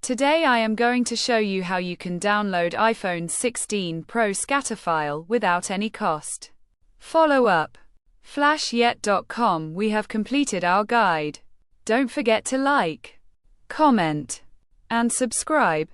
Today I am going to show you how you can download iPhone 16 Pro scatter file without any cost. Follow up. FlashYet.com. We have completed our guide. Don't forget to like, comment, and subscribe.